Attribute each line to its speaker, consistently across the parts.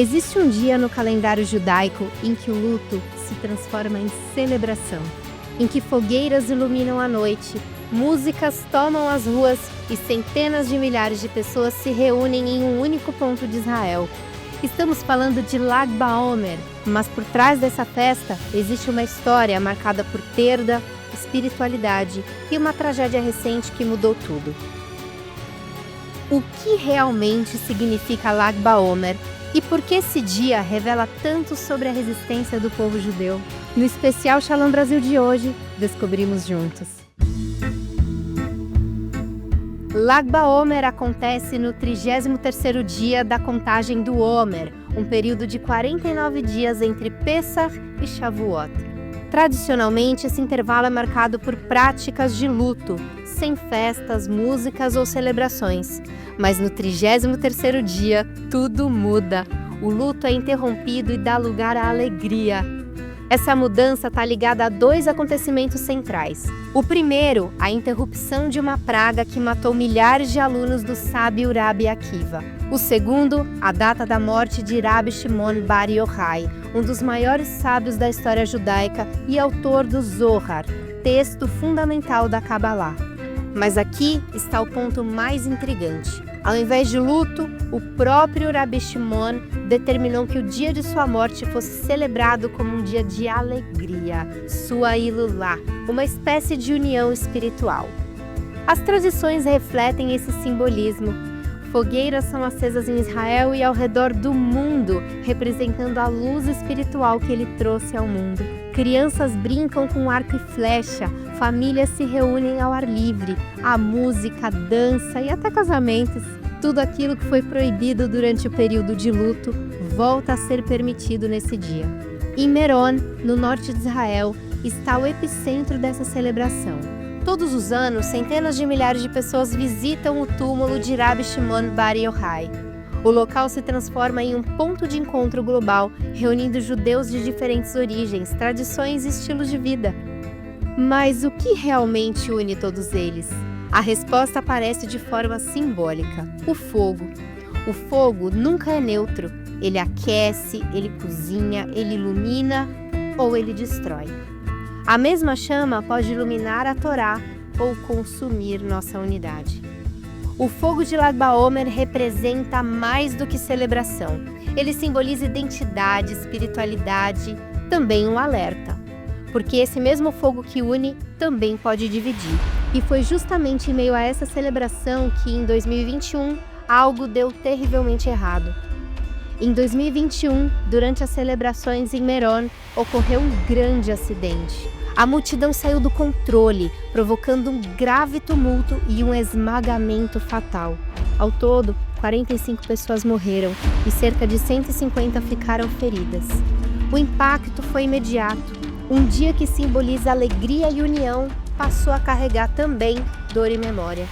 Speaker 1: Existe um dia no calendário judaico em que o luto se transforma em celebração, em que fogueiras iluminam a noite, músicas tomam as ruas e centenas de milhares de pessoas se reúnem em um único ponto de Israel. Estamos falando de Lag BaOmer, mas por trás dessa festa existe uma história marcada por perda, espiritualidade e uma tragédia recente que mudou tudo. O que realmente significa Lag BaOmer e por que esse dia revela tanto sobre a resistência do povo judeu? No especial Shalom Brasil de hoje, descobrimos juntos. Lag BaOmer acontece no 33º dia da contagem do Omer, um período de 49 dias entre Pesach e Shavuot. Tradicionalmente, esse intervalo é marcado por práticas de luto, sem festas, músicas ou celebrações. Mas no 33º dia, tudo muda. O luto é interrompido e dá lugar à alegria. Essa mudança está ligada a dois acontecimentos centrais. O primeiro, a interrupção de uma praga que matou milhares de alunos do sábio Rabi Akiva. O segundo, a data da morte de Rabi Shimon Bar Yochai, um dos maiores sábios da história judaica e autor do Zohar, texto fundamental da Kabbalah. Mas aqui está o ponto mais intrigante. Ao invés de luto, o próprio Rabi Shimon determinou que o dia de sua morte fosse celebrado como um dia de alegria, sua Ilulá, uma espécie de união espiritual. As tradições refletem esse simbolismo. Fogueiras são acesas em Israel e ao redor do mundo, representando a luz espiritual que ele trouxe ao mundo. Crianças brincam com arco e flecha, famílias se reúnem ao ar livre, há música, dança e até casamentos. Tudo aquilo que foi proibido durante o período de luto volta a ser permitido nesse dia. Em Meron, no norte de Israel, está o epicentro dessa celebração. Todos os anos, centenas de milhares de pessoas visitam o túmulo de Rabi Shimon Bar Yochai. O local se transforma em um ponto de encontro global, reunindo judeus de diferentes origens, tradições e estilos de vida. Mas o que realmente une todos eles? A resposta aparece de forma simbólica: o fogo. O fogo nunca é neutro. Ele aquece, ele cozinha, ele ilumina ou ele destrói. A mesma chama pode iluminar a Torá ou consumir nossa unidade. O fogo de Lag BaOmer representa mais do que celebração. Ele simboliza identidade, espiritualidade, também um alerta. Porque esse mesmo fogo que une também pode dividir. E foi justamente em meio a essa celebração que, em 2021, algo deu terrivelmente errado. Em 2021, durante as celebrações em Meron, ocorreu um grande acidente. A multidão saiu do controle, provocando um grave tumulto e um esmagamento fatal. Ao todo, 45 pessoas morreram e cerca de 150 ficaram feridas. O impacto foi imediato. Um dia que simboliza alegria e união passou a carregar também dor e memória.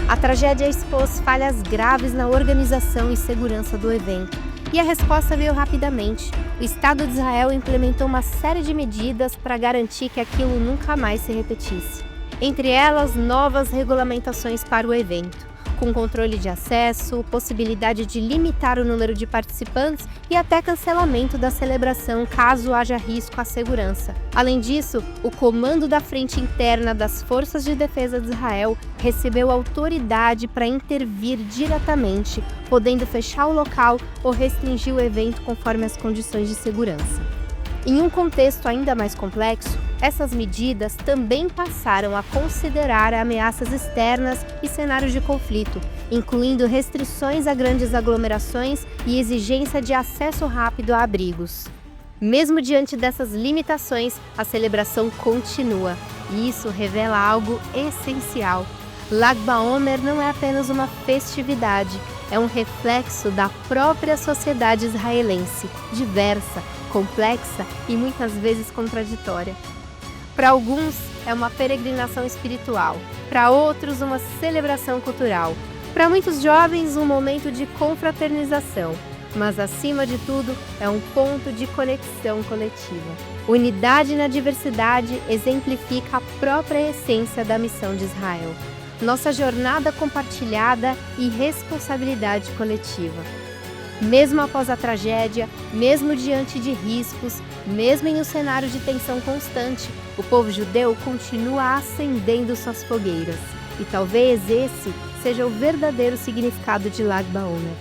Speaker 1: A tragédia expôs falhas graves na organização e segurança do evento. E a resposta veio rapidamente. O Estado de Israel implementou uma série de medidas para garantir que aquilo nunca mais se repetisse. Entre elas, novas regulamentações para o evento, com controle de acesso, possibilidade de limitar o número de participantes e até cancelamento da celebração caso haja risco à segurança. Além disso, o Comando da Frente Interna das Forças de Defesa de Israel recebeu autoridade para intervir diretamente, podendo fechar o local ou restringir o evento conforme as condições de segurança. Em um contexto ainda mais complexo, essas medidas também passaram a considerar ameaças externas e cenários de conflito, incluindo restrições a grandes aglomerações e exigência de acesso rápido a abrigos. Mesmo diante dessas limitações, a celebração continua, e isso revela algo essencial. Lag BaOmer não é apenas uma festividade, é um reflexo da própria sociedade israelense, diversa, complexa e muitas vezes contraditória. Para alguns, é uma peregrinação espiritual, para outros, uma celebração cultural, para muitos jovens, um momento de confraternização, mas acima de tudo, é um ponto de conexão coletiva. Unidade na diversidade exemplifica a própria essência da missão de Israel, nossa jornada compartilhada e responsabilidade coletiva. Mesmo após a tragédia, mesmo diante de riscos, mesmo em um cenário de tensão constante, o povo judeu continua acendendo suas fogueiras. E talvez esse seja o verdadeiro significado de Lag BaOmer.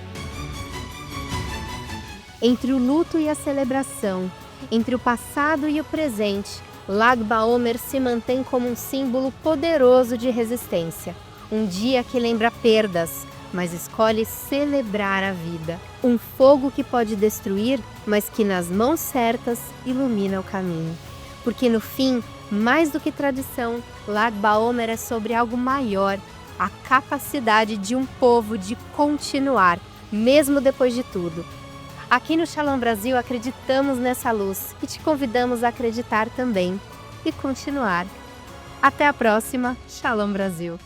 Speaker 1: Entre o luto e a celebração, entre o passado e o presente, Lag BaOmer se mantém como um símbolo poderoso de resistência. Um dia que lembra perdas, mas escolhe celebrar a vida. Um fogo que pode destruir, mas que nas mãos certas ilumina o caminho. Porque no fim, mais do que tradição, Lag BaOmer é sobre algo maior, a capacidade de um povo de continuar, mesmo depois de tudo. Aqui no Shalom Brasil acreditamos nessa luz e te convidamos a acreditar também e continuar. Até a próxima, Shalom Brasil!